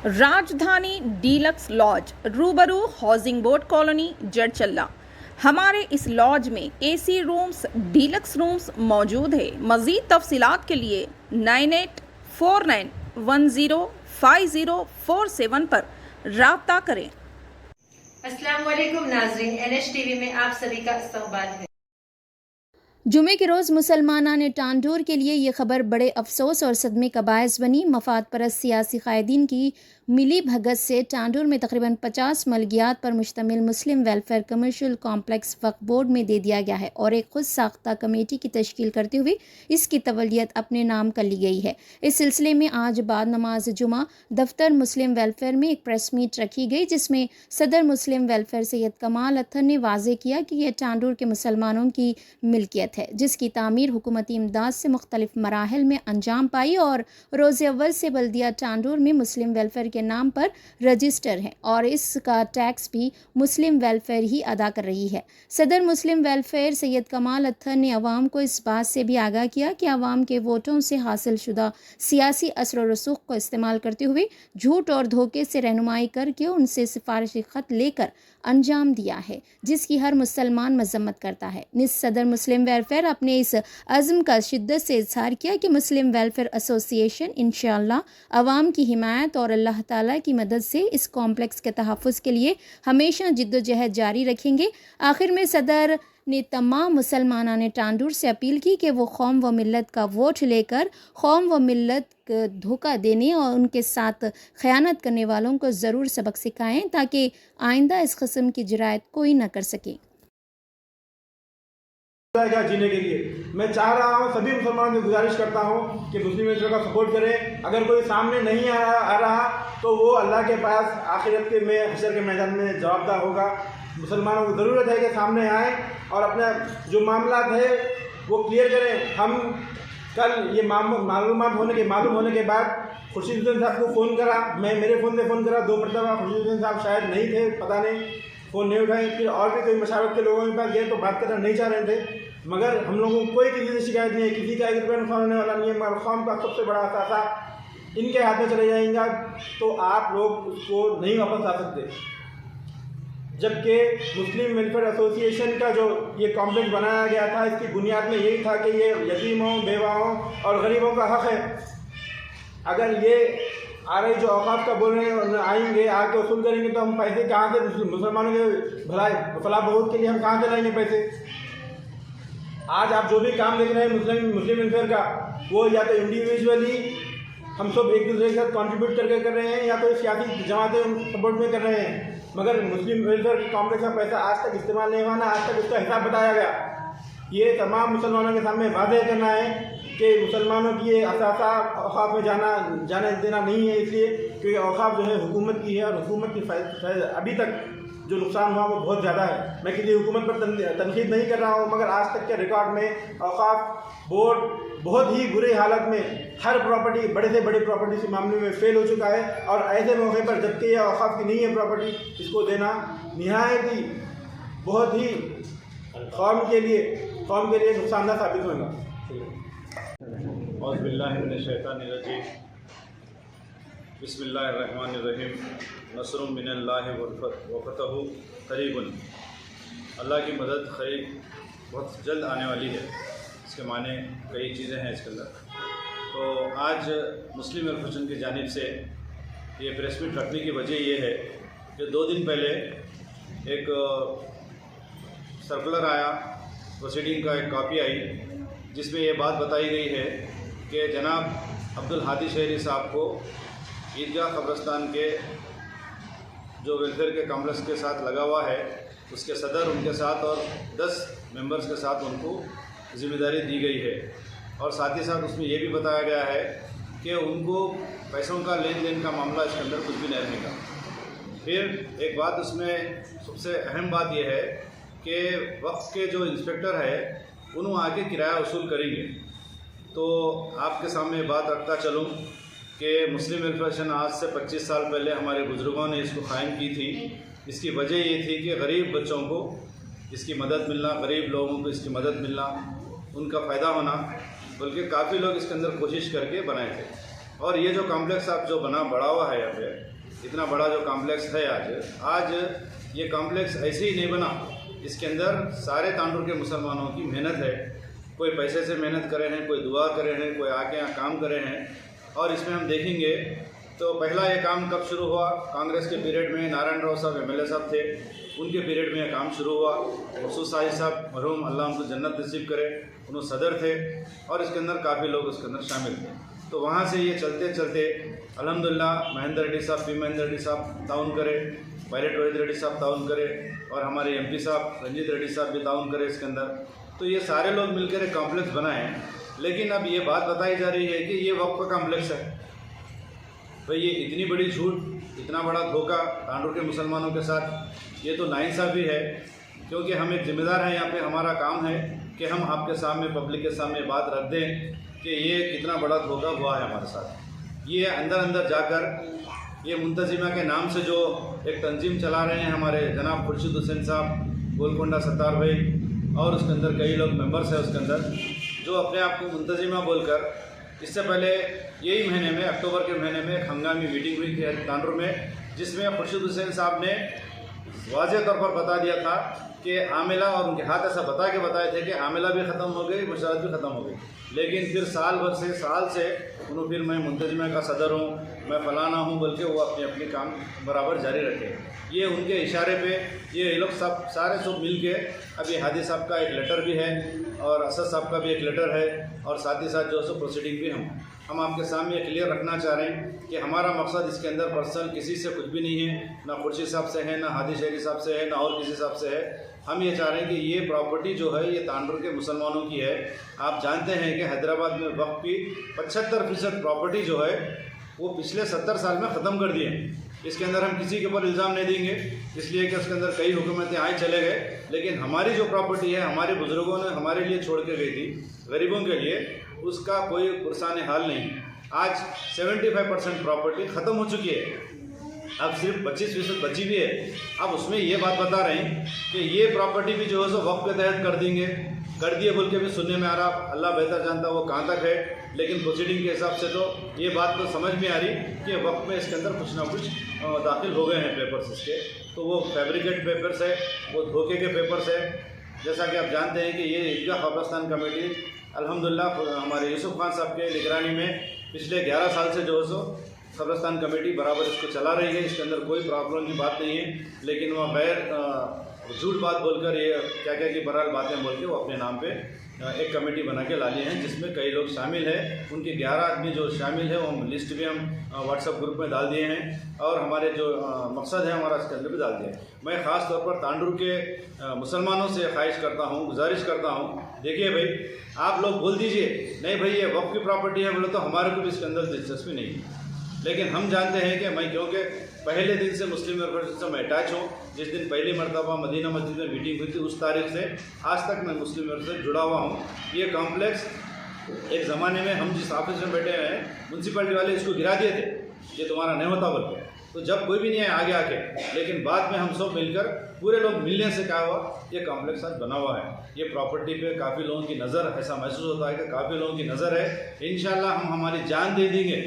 राजधानी deluxe laws रूबरू housing board colony Jadcherla. हमारे इस लॉज में एसी रूम्स, डीलक्स रूम्स मौजूद है। मज़ीद तफसीलात के लिए 9849105047 पर राब्ता करें। अस्सलाम वालेकुम नाज़रीन, NH टीवी में आप सभी का इस्तकबाल है। जुमे के रोज़ मुसलमानान टांडोर के लिए ये खबर बड़े अफसोस और सदमे का बायस बनी। मफाद परस्त सियासी कायदीन की मिली भगत से टांडोर में तकरीबन 50 मलकियात पर मुश्तमिल मुस्लिम वेलफेयर कमर्शियल कॉम्प्लेक्स वक्फ बोर्ड में दे दिया गया है और एक खुद साख्ता कमेटी की तश्कील करते हुए इसकी तवलियत अपने नाम कर ली गई है। इस सिलसिले में आज बाद नमाज जुमा दफ्तर मुस्लिम वेलफेयर में एक प्रेस मीट रखी गई, जिसमें सदर मुस्लिम वेलफेयर सैयद कमाल अत्तर ने वाजे किया कि यह टांडोर के मुसलमानों की मिल्कियत है, जिसकी तामीर हुकूमती इमदाद से मुख्तलिफ मराहल में अंजाम पाई और रोज़ अव्वल से बल्दिया टांडोर में मुस्लिम वेलफेयर के नाम पर रजिस्टर है और इसका टैक्स भी मुस्लिम वेलफेयर ही अदा कर रही है। सदर मुस्लिम वेलफेयर सैयद कमाल अत्तर ने अवाम को इस बात से भी आगाह किया कि अवाम के वोटों से हासिल शुदा सियासी असर व रसूख को इस्तेमाल करते हुए झूठ और धोखे से रहनुमाई करके उनसे सिफारिशी ख़त लेकर अंजाम दिया है, जिसकी हर मुसलमान मजम्मत करता है। निस सदर मुस्लिम वेलफेयर अपने इस अज़्म का शिद्दत से इजहार किया कि मुस्लिम वेलफेयर एसोसिएशन इंशाअल्लाह अवाम की हिमायत और अल्लाह ताला की मदद से इस कॉम्प्लेक्स के तहफ़्फ़ुज़ के लिए हमेशा जिद्दोजहद जारी रखेंगे। आखिर में सदर ने तमाम मुसलमानान टांडोर से अपील की कि वो कौम व मिल्लत का वोट लेकर कौम व मिल्लत धोखा देने और उनके साथ ख़यानत करने वालों को ज़रूर सबक सिखाएं, ताकि आइंदा इस किस्म की जरायत कोई न कर सके। जीने के लिए मैं चाह रहा हूँ, सभी मुसलमानों से गुजारिश करता हूँ कि मुस्लिम वेलफेयर का सपोर्ट करें। अगर कोई सामने नहीं आ रहा तो वो अल्लाह के पास आखिरत के में हशर के मैदान में जवाबदार होगा। मुसलमानों को ज़रूरत है कि सामने आए और अपना जो मामला है वो क्लियर करें। हम कल ये मालूम होने के बाद खुर्शीदुद्दीन साहब को फ़ोन करा, मैं मेरे फ़ोन से फ़ोन करा 2 मरतबा। खुर्शीदुद्दीन साहब शायद नहीं थे, पता नहीं, फ़ोन नहीं उठाए। फिर और भी कोई मशावरत के लोगों के पास गए तो बात करना नहीं चाह रहे थे, मगर हम लोगों को कोई किसी से शिकायत नहीं है, किसी का 1 रुपया नुकसान होने वाला नहीं है। मगर कौम का सबसे बड़ा असासा इनके हाथ में चले जाएगा तो आप लोग उसको नहीं वापस ला सकते। जबकि मुस्लिम वेलफेयर एसोसिएशन का जो ये कॉम्प्लेक्स बनाया गया था, इसकी बुनियाद में यही था कि ये यतीमों, बेवाओं और गरीबों का हक़ है। अगर ये जो औकाफ का बोल रहे हैं आएंगे, आके वसूल करेंगे तो हम पैसे कहाँ से, मुसलमानों के भलाई फलाह बहुत के लिए हम कहाँ से लाएंगे पैसे। आज आप जो भी काम देख रहे हैं मुस्लिम वेलफेयर का, वो या तो इंडिविजुअली हम सब एक दूसरे के साथ कंट्रीब्यूट करके कर रहे हैं या तो सियासी जमातें सपोर्ट में कर रहे हैं, मगर मुस्लिम वेलफेयर कॉम्प्लेक्स का पैसा आज तक इस्तेमाल नहीं हुआ ना, आज तक उसका हिसाब बताया गया। ये तमाम मुसलमानों के सामने वाज़ेह करना है कि मुसलमानों की ये असासा औकाफ में जाने देना नहीं है, इसलिए क्योंकि औकाफ जो है हुकूमत की है और हुकूमत की अभी तक जो नुकसान हुआ वो बहुत ज़्यादा है। मैं किसी हुकूमत पर तनकीद नहीं कर रहा हूँ, मगर आज तक के रिकॉर्ड में औकाफ बोर्ड बहुत ही बुरी हालत में हर प्रॉपर्टी, बड़े से बड़ी प्रॉपर्टी के मामले में फेल हो चुका है। और ऐसे मौके पर जबकि यह औकाफ की नहीं है प्रॉपर्टी, इसको देना निहायत ही बहुत ही कौम के लिए नुकसानदाह साबित होगा। बिस्मिल्लाहिर्रहमानिर्रहीम। नस्रुम मिनल्लाहि व फतहु करीबुन। अल्लाह की मदद करीब बहुत जल्द आने वाली है। इसके माने कई चीज़ें हैं इसके अंदर। तो आज मुस्लिम वेलफेयर की जानिब से ये प्रेस मीट रखने की वजह ये है कि 2 दिन पहले एक सर्कुलर आया, प्रोसीडिंग का एक कॉपी आई, जिसमें ये बात बताई गई है कि जनाब अब्दुल हादी शहरी साहब को ईदगाह कब्रस्तान के जो वेलफेयर के कॉम्प्लेक्स के साथ लगा हुआ है, उसके सदर उनके साथ और 10 मेंबर्स के साथ उनको ज़िम्मेदारी दी गई है। और साथ ही साथ उसमें ये भी बताया गया है कि उनको पैसों का लेन देन का मामला इसके अंदर कुछ भी नहीं रहेगा। फिर एक बात उसमें सबसे अहम बात यह है कि वक्फ के जो इंस्पेक्टर है उन्होंने आके किराया वसूल करेंगे। तो आपके सामने बात रखता चलूँ कि मुस्लिम वेलफेयर आज से 25 साल पहले हमारे बुज़ुर्गों ने इसको कायम की थी। इसकी वजह ये थी कि गरीब बच्चों को इसकी मदद मिलना, गरीब लोगों को इसकी मदद मिलना, उनका फ़ायदा होना, बल्कि काफ़ी लोग इसके अंदर कोशिश करके बनाए थे। और ये जो कॉम्प्लेक्स आप जो बड़ा हुआ है यहाँ पे, इतना बड़ा जो कॉम्प्लेक्स है आज ये कॉम्प्लेक्स ऐसे ही नहीं बना, इसके अंदर सारे तांडुर के मुसलमानों की मेहनत है। कोई पैसे से मेहनत करे हैं, कोई दुआ करे हैं, कोई आके यहाँ काम करे हैं। और इसमें हम देखेंगे तो पहला ये काम कब शुरू हुआ, कांग्रेस के पीरियड में नारायण राव साहब MLA साहब थे, उनके पीरियड में यह काम शुरू हुआ। मसूद साहिब साहब मरहूम, अल्लाह उनको जन्नत नसीब करे, उन्होंने सदर थे और इसके अंदर काफ़ी लोग उसके अंदर शामिल थे। तो वहाँ से ये चलते चलते अल्हम्दुलिल्लाह महेंद्र रेड्डी साहब, पी महेंद्र रेड्डी साहब ताउन करे, पायलट रोहित रेड्डी साहब ताउन करे और हमारे MP साहब रंजीत रेड्डी साहब भी ताउन करे इसके अंदर। तो ये सारे लोग मिलकर एक कॉम्प्लेक्स बनाए हैं। लेकिन अब ये बात बताई जा रही है कि ये वक्फ का कॉम्प्लेक्स है। भाई ये इतनी बड़ी झूठ, इतना बड़ा धोखा तांडुर के मुसलमानों के साथ, ये तो नाइंसाफ़ी है। क्योंकि हम एक जिम्मेदार हैं, यहाँ पे हमारा काम है कि हम आपके सामने, पब्लिक के सामने बात रख दें कि ये कितना बड़ा धोखा हुआ है हमारे साथ। ये अंदर अंदर जाकर ये मुंतजिमा के नाम से जो एक तंजीम चला रहे हैं हमारे जनाब खुर्शीद हुसैन साहब, गोलकोंडा सत्तार भाई और उसके अंदर कई लोग मेंबर्स हैं उसके अंदर, जो अपने आप को मुंतजिमा बोलकर, इससे पहले यही महीने में, अक्टूबर के महीने में एक हंगामी मीटिंग हुई थी तांडुर में, जिसमें खुर्शीद हुसैन साहब ने वाज़ेह तौर पर बता दिया था कि आमिला, और उनके हाथ ऐसा बताए थे कि आमिला भी ख़त्म हो गई, मुशारत भी ख़त्म हो गई। लेकिन फिर साल से उन्होंने फिर मैं मुंतजिमा का सदर हूँ, मैं फलाना हूँ बोल के वो अपने काम बराबर जारी रखे। ये उनके इशारे पे ये लोग सब सारे सब मिल के, अभी हादी साहब का एक लेटर भी है और असद साहब का भी एक लेटर है और साथ ही साथ जो है प्रोसीडिंग भी हम आपके सामने क्लियर रखना चाह रहे हैं कि हमारा मकसद इसके अंदर पर्सनल किसी से कुछ भी नहीं है, ना खुर्शीद साहब से है, ना हादी शहरी साहब से है, ना और किसी साहब से है। हम ये चाह रहे हैं कि ये प्रॉपर्टी जो है ये तांडुर के मुसलमानों की है। आप जानते हैं कि हैदराबाद में वक्फ की 75% प्रॉपर्टी जो है वो पिछले 70 साल में ख़त्म कर दिए हैं। इसके अंदर हम किसी के ऊपर इल्ज़ाम नहीं देंगे, इसलिए कि उसके अंदर कई हुकूमतें आए चले गए, लेकिन हमारी जो प्रॉपर्टी है हमारे बुज़ुर्गों ने हमारे लिए छोड़ के गई थी, गरीबों के लिए, उसका कोई पुरसाने हाल नहीं। आज 75% प्रॉपर्टी ख़त्म हो चुकी है, अब सिर्फ 25% बची भी है। अब उसमें ये बात बता रहे हैं कि ये प्रॉपर्टी भी जो है सो वक्फ के तहत कर दिए बोल के भी सुनने में आ रहा। अल्लाह बेहतर जानता वो कहाँ तक है, लेकिन प्रोसीडिंग के हिसाब से तो ये बात तो समझ में आ रही कि वक्फ में इसके अंदर कुछ ना कुछ दाखिल हो गए हैं पेपर्स इसके। तो वो फैब्रिकेट पेपर्स है, वो धोखे के पेपर्स है। जैसा कि आप जानते हैं कि ये ईदगाह कब्रिस्तान कमेटी अल्हम्दुलिल्लाह हमारे यूसुफ खान साहब के निगरानी में पिछले 11 साल से जो है सो कब्रिस्तान कमेटी बराबर इसको चला रही है। इसके अंदर कोई प्रॉब्लम की बात नहीं है, लेकिन वह गैर झूठ बात बोलकर ये क्या की बहरहाल बातें बोल के वो अपने नाम पे एक कमेटी बना के ला लिए हैं, जिसमें कई लोग शामिल हैं। उनके 11 आदमी जो शामिल है वो लिस्ट भी हम व्हाट्सएप ग्रुप में डाल दिए हैं और हमारे जो मकसद है हमारा इसके अंदर भी डाल दिए हैं। मैं ख़ास तौर पर तांडुर के मुसलमानों से ख्वाहिश करता हूँ, गुजारिश करता हूँ, देखिए भाई आप लोग बोल दीजिए नहीं भाई ये वक्फ की प्रॉपर्टी है बोले तो हमारे को भी इसके अंदर दिलचस्पी नहीं है। लेकिन हम जानते हैं कि मैं क्योंकि पहले दिन से मुस्लिम वेलफेयर से मैं अटैच हूँ, जिस दिन पहली मरतबा मदीना मस्जिद में मीटिंग हुई थी उस तारीख से आज तक मैं मुस्लिम वेलफेयर से जुड़ा हुआ हूँ। ये कॉम्प्लेक्स एक ज़माने में हम जिस ऑफिस में बैठे हुए हैं म्यूनसिपलिटी वाले इसको गिरा दिए थे, ये तुम्हारा नहीं होता बोल के, तो जब कोई भी नहीं है आगे आके, लेकिन बाद में हम सब मिलकर पूरे लोग मिलने से क्या हुआ ये कॉम्प्लेक्स आज बना हुआ है। ये प्रॉपर्टी पे काफ़ी लोगों की नज़र, ऐसा महसूस होता है कि काफ़ी लोगों की नज़र है। इंशाल्लाह हम हमारी जान दे देंगे,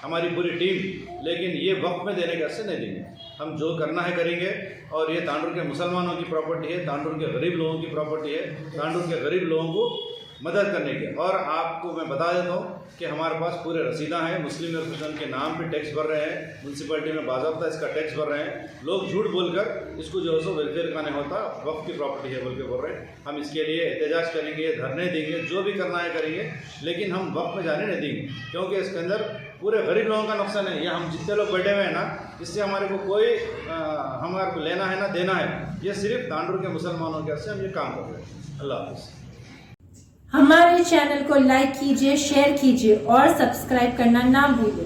हमारी पूरी टीम, लेकिन ये वक्त में देने के अर्से नहीं देंगे। हम जो करना है करेंगे। और ये तांडुर के मुसलमानों की प्रॉपर्टी है, तांडुर के गरीब लोगों की प्रॉपर्टी है, तांडुर के गरीब लोगों को मदद करने की। और आपको मैं बता देता हूँ कि हमारे पास पूरे रसीदा हैं, मुस्लिम एसोसिएशन के नाम पे टैक्स भर रहे हैं, म्यूनसिपलिटी में बाज़ाब्ता इसका टैक्स भर रहे हैं। लोग झूठ बोलकर इसको जो है सो वेलफेयर का नहीं होता, वक्त की प्रॉपर्टी है बोल के बोल रहे हैं। हम इसके लिए एहतजाज करेंगे, धरने देंगे, जो भी करना है करेंगे, लेकिन हम वक्त में जाने नहीं देंगे, क्योंकि इसके अंदर पूरे गरीब लोगों का नुकसान है। या हम जितने लोग बैठे हुए हैं ना, इससे हमारे को कोई हमारे को लेना है ना देना है, ये सिर्फ तांडुर के मुसलमानों के से हम ये काम कर रहे हैं। अल्लाह हाफ़िज़। हमारे चैनल को लाइक कीजिए, शेयर कीजिए और सब्सक्राइब करना ना भूलिए।